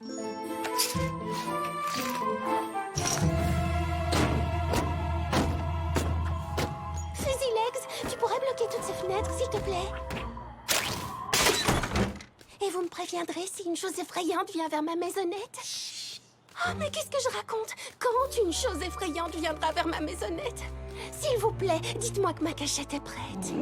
Fusilegs, tu pourrais bloquer toutes ces fenêtres, s'il te plaît? Et vous me préviendrez si une chose effrayante vient vers ma maisonnette? Oh, mais qu'est-ce que je raconte? Quand une chose effrayante viendra vers ma maisonnette? S'il vous plaît, dites-moi que ma cachette est prête.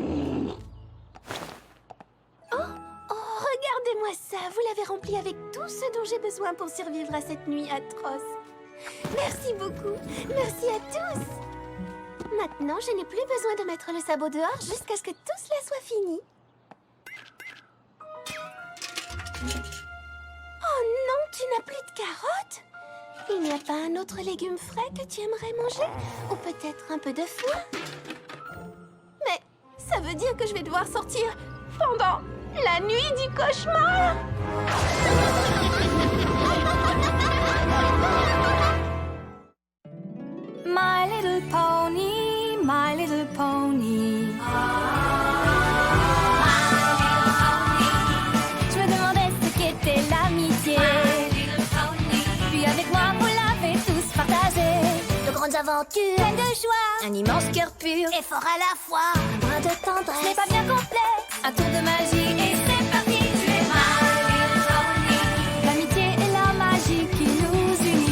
Oh, regardez-moi ça. Vous l'avez remplie avec tout ce dont j'ai besoin pour survivre à cette nuit atroce. Merci beaucoup. Merci à tous. Maintenant, je n'ai plus besoin de mettre le sabot dehors jusqu'à ce que tout cela soit fini. Oh non, tu n'as plus de carottes? Il n'y a pas un autre légume frais que tu aimerais manger? Ou peut-être un peu de foin? Mais ça veut dire que je vais devoir sortir pendant la nuit du cauchemar! My little pony, my little pony. Je me demandais ce qu'était l'amitié. Puis avec moi, vous l'avez tous partagé. De grandes aventures, Pleine de joie, un immense cœur pur, et fort à la fois. un brin de Ce n'est tendresse. pas bien complexe, un tour de magie et c'est parti. Tu es my little pony. L'amitié et la magie qui nous unit.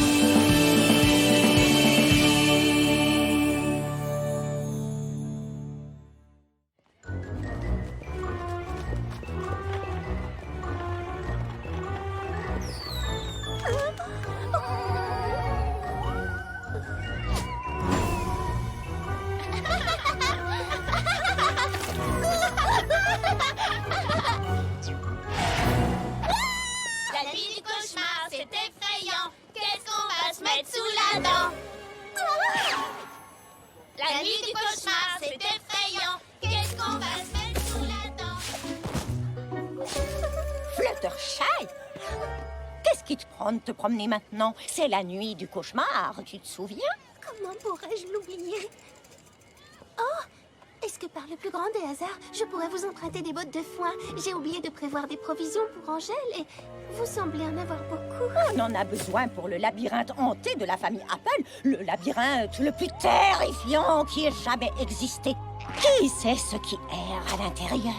La nuit du cauchemar, c'est effrayant. Qu'est-ce qu'on va se mettre sous la dent? La nuit du cauchemar, c'est effrayant. Qu'est-ce qu'on va se mettre sous la dent? Fluttershy! Qu'est-ce qui te prend de te promener maintenant? C'est la nuit du cauchemar, tu te souviens? Comment pourrais-je l'oublier? Oh! Est-ce que par le plus grand des hasards, je pourrais vous emprunter des bottes de foin? J'ai oublié de prévoir des provisions pour Angèle et vous semblez en avoir beaucoup. On en a besoin pour le labyrinthe hanté de la famille Apple, le labyrinthe le plus terrifiant qui ait jamais existé. Qui sait ce qui erre à l'intérieur?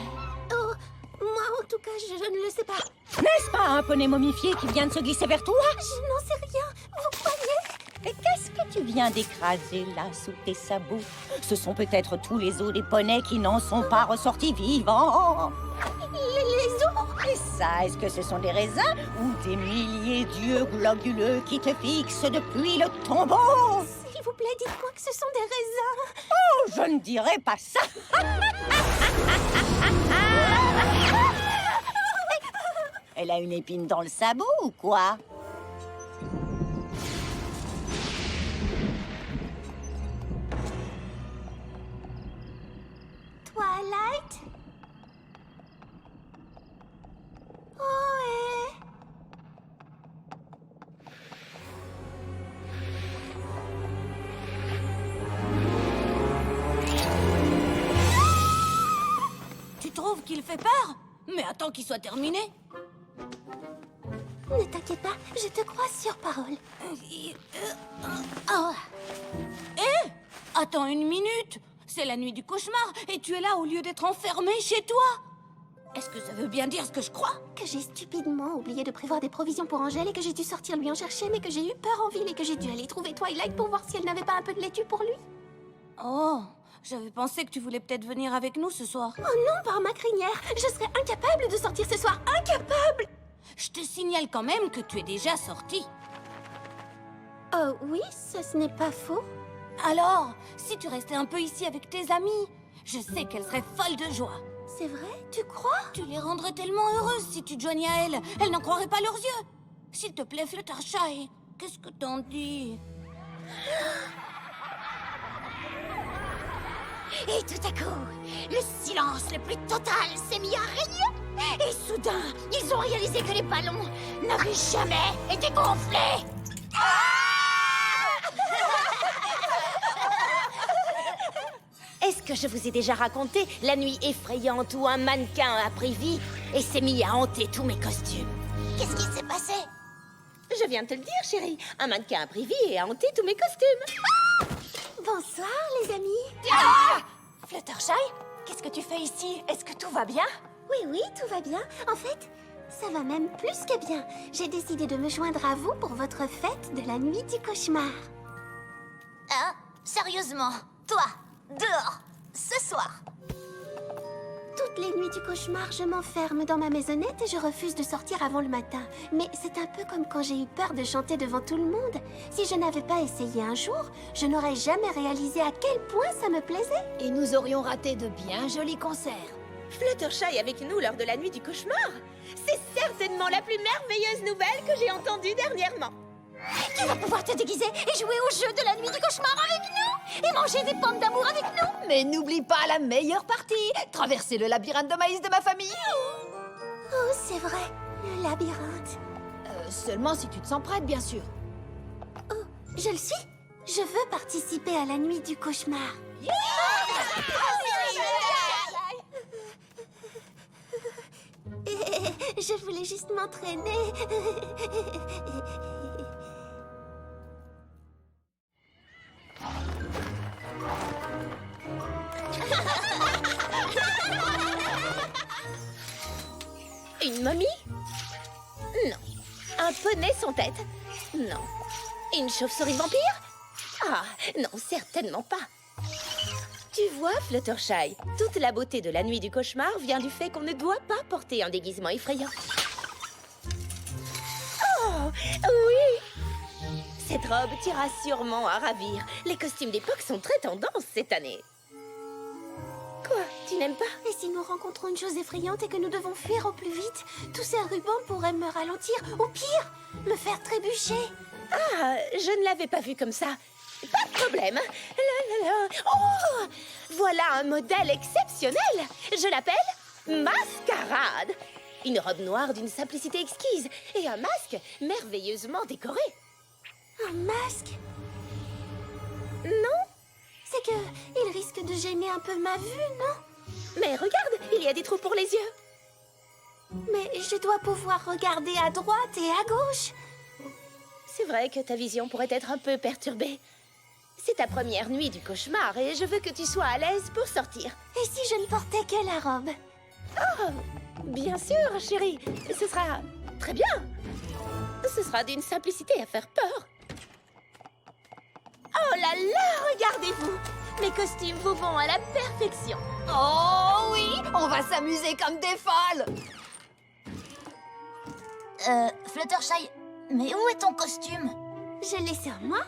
Oh, moi en tout cas, je ne le sais pas. N'est-ce pas un poney momifié qui vient de se glisser vers toi? Je n'en sais rien. Vous croyez? Et qu'est-ce que tu viens d'écraser là sous tes sabots? Ce sont peut-être tous les os des poneys qui n'en sont pas ressortis vivants. Les os? Et ça, est-ce que ce sont des raisins ou des milliers d'yeux globuleux qui te fixent depuis le tombeau? S'il vous plaît, dites-moi que ce sont des raisins. Oh, je ne dirais pas ça. Elle a une épine dans le sabot ou quoi? Twilight? Oh, Tu trouves qu'il fait peur? Mais attends qu'il soit terminé. Ne t'inquiète pas, je te crois sur parole. Oh. Hé! Attends une minute. C'est la nuit du cauchemar et tu es là au lieu d'être enfermé chez toi. Est-ce que ça veut bien dire ce que je crois? Que j'ai stupidement oublié de prévoir des provisions pour Angèle et que j'ai dû sortir lui en chercher, mais que j'ai eu peur en ville et que j'ai dû aller trouver Twilight pour voir si elle n'avait pas un peu de laitue pour lui. Oh, j'avais pensé que tu voulais peut-être venir avec nous ce soir. Oh non, par ma crinière, je serais incapable de sortir ce soir, incapable! Je te signale quand même que tu es déjà sorti. Oh oui, ce n'est pas faux. Alors, si tu restais un peu ici avec tes amis, je sais qu'elles seraient folles de joie. C'est vrai, tu crois? Tu les rendrais tellement heureuses si tu te joignais à elles. Elles n'en croiraient pas leurs yeux. S'il te plaît, Fluttershy, qu'est-ce que t'en dis? Et tout à coup, le silence le plus total s'est mis à régner. Et soudain, ils ont réalisé que les ballons n'avaient jamais été gonflés. Est-ce que je vous ai déjà raconté la nuit effrayante où un mannequin a pris vie et s'est mis à hanter tous mes costumes? Qu'est-ce qui s'est passé? Je viens de te le dire, chérie. Un mannequin a pris vie et a hanté tous mes costumes. Bonsoir, les amis. Fluttershy, qu'est-ce que tu fais ici? Est-ce que tout va bien? Oui, tout va bien. En fait, ça va même plus que bien. J'ai décidé de me joindre à vous pour votre fête de la nuit du cauchemar. Hein? Sérieusement? Toi, dehors, ce soir. Toutes les nuits du cauchemar, je m'enferme dans ma maisonnette et je refuse de sortir avant le matin. Mais c'est un peu comme quand j'ai eu peur de chanter devant tout le monde. Si je n'avais pas essayé un jour, je n'aurais jamais réalisé à quel point ça me plaisait. Et nous aurions raté de bien jolis concerts. Fluttershy avec nous lors de la nuit du cauchemar. C'est certainement la plus merveilleuse nouvelle que j'ai entendue dernièrement. Tu vas pouvoir te déguiser et jouer au jeu de la nuit du cauchemar avec nous et manger des pommes d'amour avec nous. Mais n'oublie pas la meilleure partie, traverser le labyrinthe de maïs de ma famille. Oh, c'est vrai, le labyrinthe. Seulement si tu te sens prête, bien sûr. Oh, je le suis. Je veux participer à la nuit du cauchemar. Je voulais juste m'entraîner. Une momie? Non. Un poney sans tête? Non. Une chauve-souris vampire? Ah, non, certainement pas. Tu vois, Fluttershy, toute la beauté de la nuit du cauchemar vient du fait qu'on ne doit pas porter un déguisement effrayant. Oh, oui! Cette robe t'ira sûrement à ravir. Les costumes d'époque sont très tendance cette année. Quoi? Tu n'aimes pas? Et si nous rencontrons une chose effrayante et que nous devons fuir au plus vite, tous ces rubans pourraient me ralentir, ou pire, me faire trébucher. Ah, je ne l'avais pas vu comme ça. Pas de problème. La, la, la. Oh! Voilà un modèle exceptionnel. Je l'appelle Mascarade. Une robe noire d'une simplicité exquise et un masque merveilleusement décoré. Un masque? Non? C'est que il risque de gêner un peu ma vue, non? Mais regarde, il y a des trous pour les yeux. Mais je dois pouvoir regarder à droite et à gauche. C'est vrai que ta vision pourrait être un peu perturbée. C'est ta première nuit du cauchemar et je veux que tu sois à l'aise pour sortir. Et si je ne portais que la robe? Oh, bien sûr, chérie. Ce sera très bien. Ce sera d'une simplicité à faire peur. Oh là là, regardez-vous. Mes costumes vous vont à la perfection. Oh oui, on va s'amuser comme des folles. Fluttershy, mais où est ton costume? Je l'ai sur moi.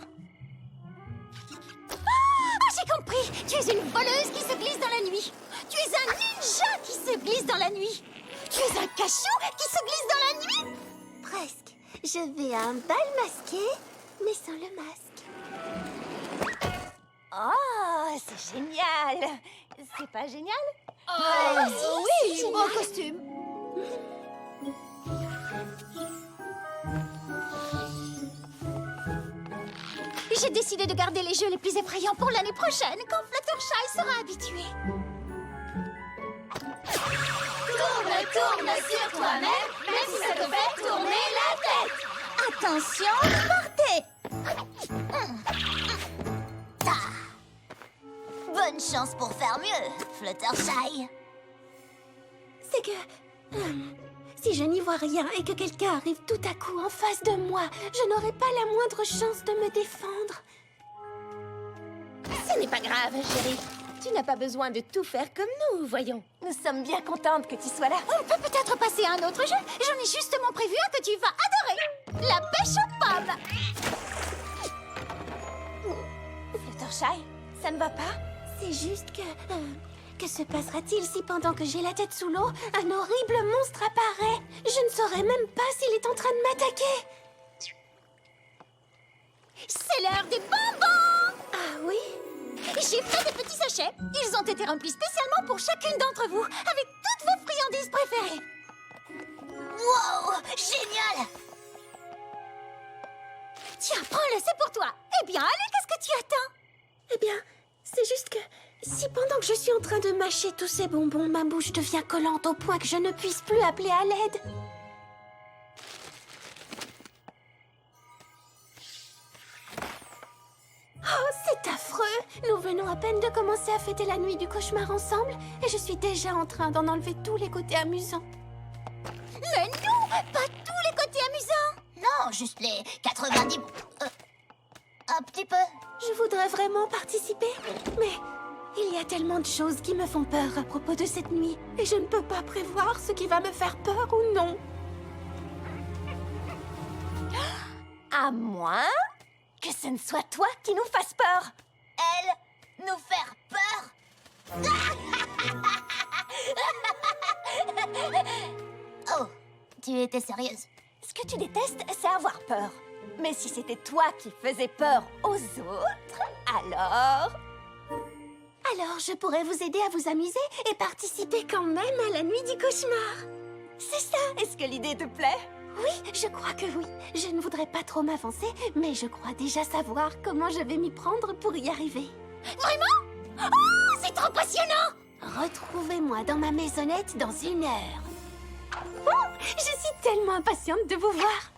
Ah, j'ai compris! Tu es une voleuse qui se glisse dans la nuit. Tu es un ninja qui se glisse dans la nuit. Tu es un cachou qui se glisse dans la nuit. Presque. Je vais à un bal masqué, mais sans le masque. Oh, c'est génial. C'est pas génial? si, Oui, beau costume. J'ai décidé de garder les jeux les plus effrayants pour l'année prochaine, quand Fluttershy sera habitué. Tourne, tourne sur toi-même, même si ça te fait tourner la tête. Attention, portez. Bonne chance pour faire mieux, Fluttershy. C'est que... si je n'y vois rien et que quelqu'un arrive tout à coup en face de moi, je n'aurai pas la moindre chance de me défendre. Ce n'est pas grave, chérie. Tu n'as pas besoin de tout faire comme nous, voyons. Nous sommes bien contentes que tu sois là. On peut peut-être passer à un autre jeu. J'en ai justement prévu un que tu vas adorer. La pêche aux pommes. Fluttershy, ça ne va pas? C'est juste que... que se passera-t-il si pendant que j'ai la tête sous l'eau, un horrible monstre apparaît? Je ne saurais même pas s'il est en train de m'attaquer. C'est l'heure des bonbons. Ah oui? J'ai fait des petits sachets. Ils ont été remplis spécialement pour chacune d'entre vous, avec toutes vos friandises préférées. Wow, génial! Tiens, prends-le, c'est pour toi. Eh bien, allez, qu'est-ce que tu attends? Eh bien, c'est juste que... si pendant que je suis en train de mâcher tous ces bonbons, ma bouche devient collante au point que je ne puisse plus appeler à l'aide. C'est affreux. Nous venons à peine de commencer à fêter la nuit du cauchemar ensemble et je suis déjà en train d'en enlever tous les côtés amusants. Mais non, pas tous les côtés amusants. Non, juste les 90... un petit peu. Je voudrais vraiment participer, mais il y a tellement de choses qui me font peur à propos de cette nuit et je ne peux pas prévoir ce qui va me faire peur ou non. À moins que ce ne soit toi qui nous fasse peur. Elle, nous faire peur. Oh, tu étais sérieuse? Ce que tu détestes, c'est avoir peur. Mais si c'était toi qui faisais peur aux autres, alors... Alors je pourrais vous aider à vous amuser et participer quand même à la nuit du cauchemar. C'est ça. Est-ce que l'idée te plaît? Oui, je crois que oui. Je ne voudrais pas trop m'avancer, mais je crois déjà savoir comment je vais m'y prendre pour y arriver. Vraiment? Oh, c'est trop passionnant! Retrouvez-moi dans ma maisonnette dans 1 heure. Oh, je suis tellement impatiente de vous voir.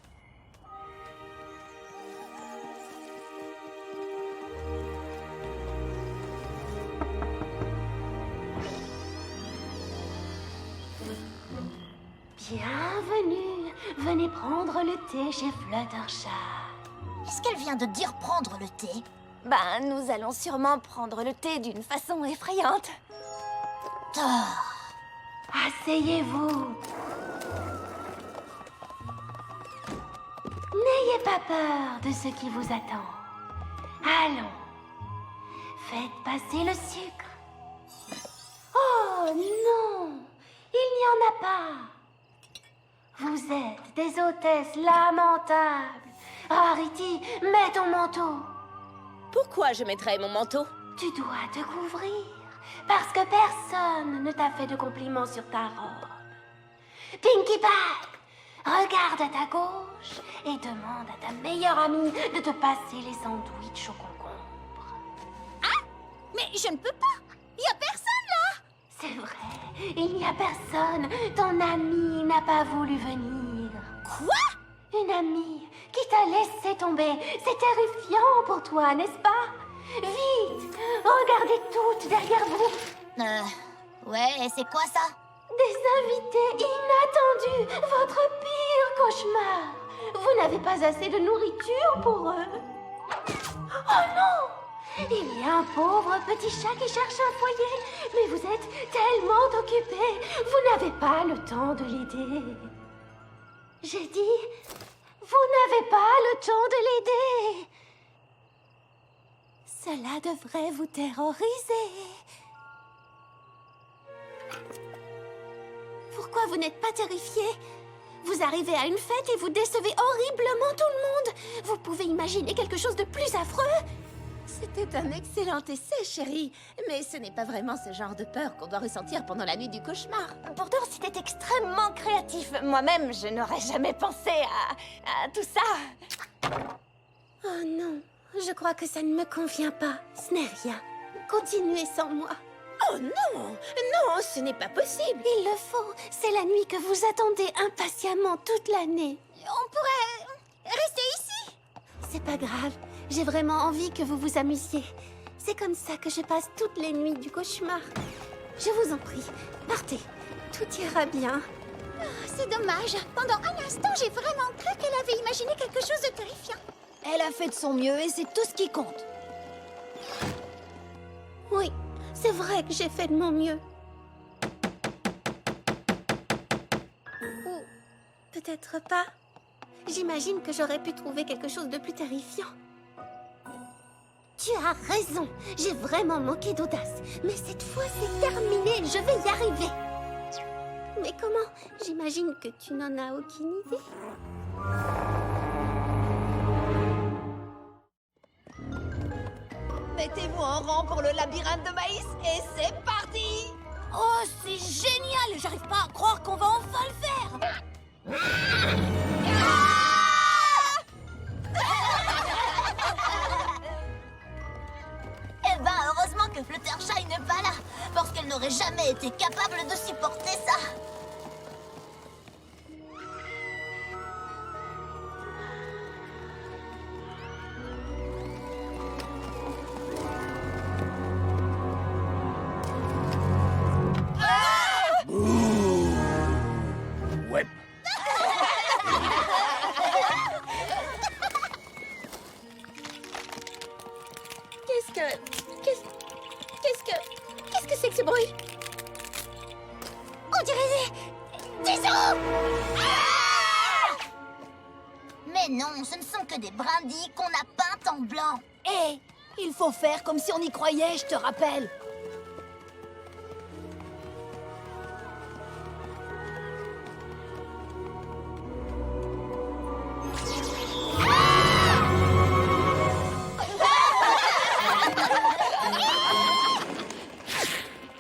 Bienvenue. Venez prendre le thé chez Fluttershy. Est-ce qu'elle vient de dire prendre le thé? Ben, nous allons sûrement prendre le thé d'une façon effrayante. Asseyez-vous. N'ayez pas peur de ce qui vous attend. Allons. Faites passer le sucre. Oh non, il n'y en a pas. Vous êtes des hôtesses lamentables. Rarity, mets ton manteau. Pourquoi je mettrais mon manteau? Tu dois te couvrir, parce que personne ne t'a fait de compliments sur ta robe. Pinkie Pie, regarde à ta gauche et demande à ta meilleure amie de te passer les sandwichs au concombre. Mais je ne peux pas. Il y a personne là. C'est vrai, il n'y a personne. Ton amie n'a pas voulu venir. Quoi? Une amie qui t'a laissé tomber. C'est terrifiant pour toi, n'est-ce pas? Vite, regardez toutes derrière vous. Ouais, et c'est quoi ça? Des invités inattendus. Votre pire cauchemar. Vous n'avez pas assez de nourriture pour eux. Oh non! Il y a un pauvre petit chat qui cherche un foyer. Mais vous êtes tellement occupé. Vous n'avez pas le temps de l'aider. J'ai dit, vous n'avez pas le temps de l'aider. Cela devrait vous terroriser. Pourquoi vous n'êtes pas terrifié? Vous arrivez à une fête et vous décevez horriblement tout le monde. Vous pouvez imaginer quelque chose de plus affreux? C'était un excellent essai, chérie. Mais ce n'est pas vraiment ce genre de peur qu'on doit ressentir pendant la nuit du cauchemar. Pourtant, c'était extrêmement créatif. Moi-même, je n'aurais jamais pensé à tout ça. Oh non, je crois que ça ne me convient pas. Ce n'est rien. Continuez sans moi. Oh non! Non, ce n'est pas possible. Il le faut. C'est la nuit que vous attendez impatiemment toute l'année. On pourrait rester ici? C'est pas grave. J'ai vraiment envie que vous vous amusiez. C'est comme ça que je passe toutes les nuits du cauchemar. Je vous en prie, partez. Tout ira bien. C'est dommage. Pendant un instant, j'ai vraiment cru qu'elle avait imaginé quelque chose de terrifiant. Elle a fait de son mieux et c'est tout ce qui compte. Oui, c'est vrai que j'ai fait de mon mieux. Ou peut-être pas. J'imagine que j'aurais pu trouver quelque chose de plus terrifiant. Tu as raison. J'ai vraiment manqué d'audace. Mais cette fois, c'est terminé. Je vais y arriver. Mais comment? J'imagine que tu n'en as aucune idée. Mettez-vous en rang pour le labyrinthe de maïs et c'est parti! Oh, c'est génial! J'arrive pas à croire qu'on va enfin le faire! Eh ben, heureusement que Fluttershy n'est pas là, parce qu'elle n'aurait jamais été capable de supporter ça. Mais non, ce ne sont que des brindilles qu'on a peintes en blanc. Hé, il faut faire comme si on y croyait, je te rappelle.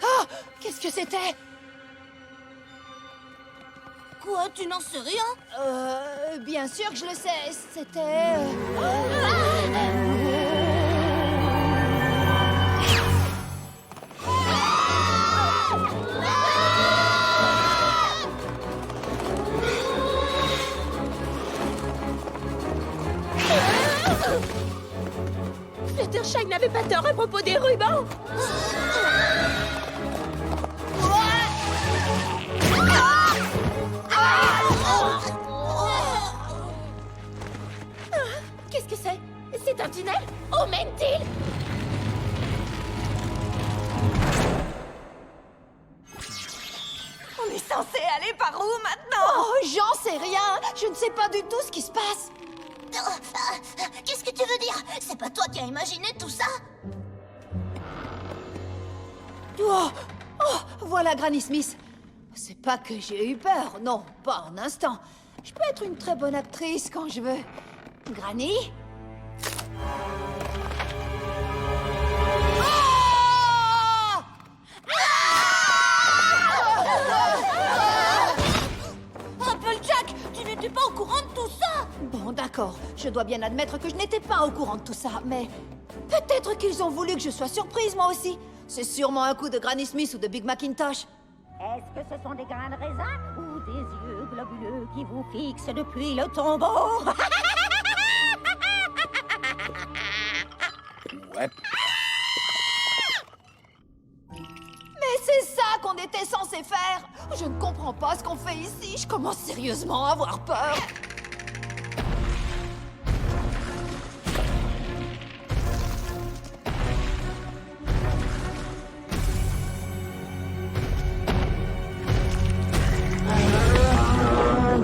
Ah, qu'est-ce que c'était? Quoi, tu n'en sais rien? Bien sûr que je le sais, c'était... Fluttershy n'avait pas tort à propos des rubans. Qu'est-ce que c'est? C'est un tunnel? Où mène-t-il? On est censé aller par où maintenant? Oh, j'en sais rien. Je ne sais pas du tout ce qui se passe. Qu'est-ce que tu veux dire? C'est pas toi qui as imaginé tout ça? Oh, oh, voilà Granny Smith. C'est pas que j'ai eu peur, non, pas un instant. Je peux être une très bonne actrice quand je veux. Granny? Ah! Applejack, tu n'étais pas au courant de tout ça? Bon, d'accord. Je dois bien admettre que je n'étais pas au courant de tout ça, mais... peut-être qu'ils ont voulu que je sois surprise, moi aussi. C'est sûrement un coup de Granny Smith ou de Big Macintosh. Est-ce que ce sont des grains de raisin ou des yeux globuleux qui vous fixent depuis le tombeau? Ouais. Mais c'est ça qu'on était censé faire. Je ne comprends pas ce qu'on fait ici. Je commence sérieusement à avoir peur.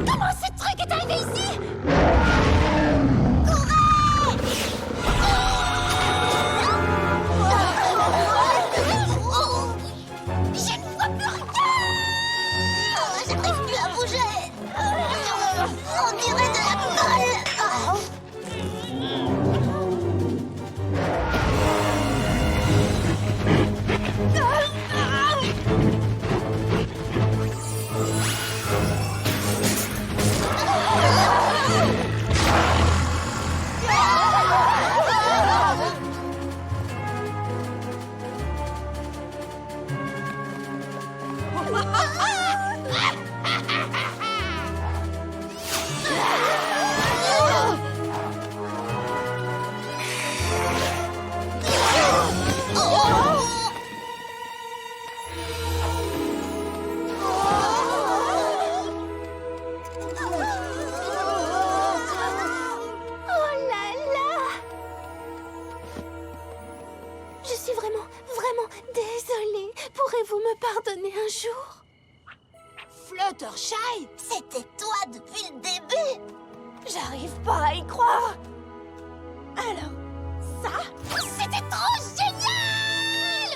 Comment ce truc est arrivé ici? Je ne vois plus rien! J'arrive plus à bouger! On dirait de la colle! Oh là là! Je suis vraiment désolée. Pourrez-vous me pardonner un jour? Fluttershy, C'était toi depuis le début! J'arrive pas à y croire. Alors, ça? C'était trop génial!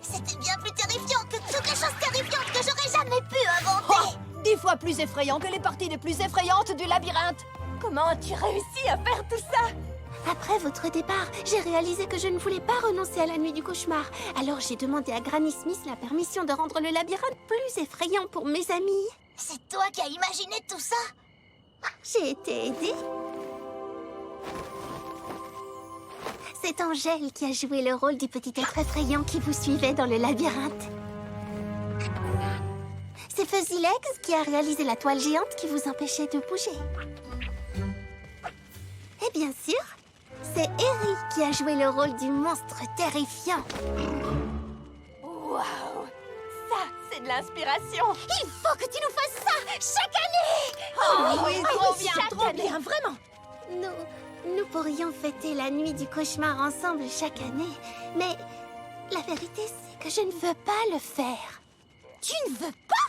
C'était bien plus terrifiant que toutes les choses terrifiantes que j'aurais jamais pu inventer! 10 fois plus effrayant que les parties les plus effrayantes du labyrinthe. Comment as-tu réussi à faire tout ça? Après votre départ, j'ai réalisé que je ne voulais pas renoncer à la nuit du cauchemar. Alors j'ai demandé à Granny Smith la permission de rendre le labyrinthe plus effrayant pour mes amis. C'est toi qui as imaginé tout ça? J'ai été aidée. C'est Angèle qui a joué le rôle du petit être effrayant qui vous suivait dans le labyrinthe. C'est Fuzzy Legs qui a réalisé la toile géante qui vous empêchait de bouger. Et bien sûr, c'est Eric qui a joué le rôle du monstre terrifiant. Waouh! Ça, c'est de l'inspiration. Il faut que tu nous fasses ça chaque année! Oh, oui, trop bien, Chaque trop année, bien. hein, vraiment. Nous pourrions fêter la nuit du cauchemar ensemble chaque année, mais la vérité, c'est que je ne veux pas le faire. Tu ne veux pas?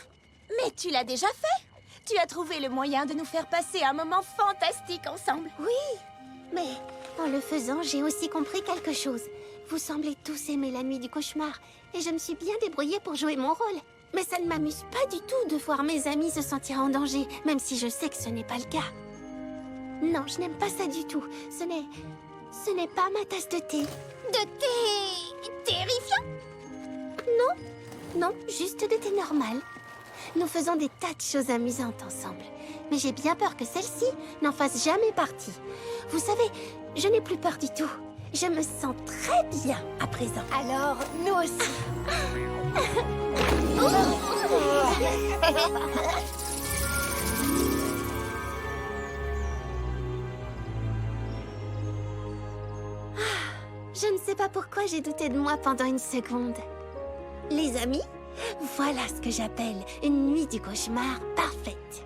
Mais tu l'as déjà fait. Tu as trouvé le moyen de nous faire passer un moment fantastique ensemble. Oui, mais en le faisant, j'ai aussi compris quelque chose. Vous semblez tous aimer la nuit du cauchemar, et je me suis bien débrouillée pour jouer mon rôle. Mais ça ne m'amuse pas du tout de voir mes amis se sentir en danger, même si je sais que ce n'est pas le cas. Non, je n'aime pas ça du tout. Ce n'est pas ma tasse de thé. De thé terrifiant? Non, juste de thé normal. Nous faisons des tas de choses amusantes ensemble. Mais j'ai bien peur que celle-ci n'en fasse jamais partie. Vous savez, je n'ai plus peur du tout. Je me sens très bien à présent. Alors, nous aussi. Je ne sais pas pourquoi j'ai douté de moi pendant une seconde. Les amis, voilà ce que j'appelle une nuit du cauchemar parfaite.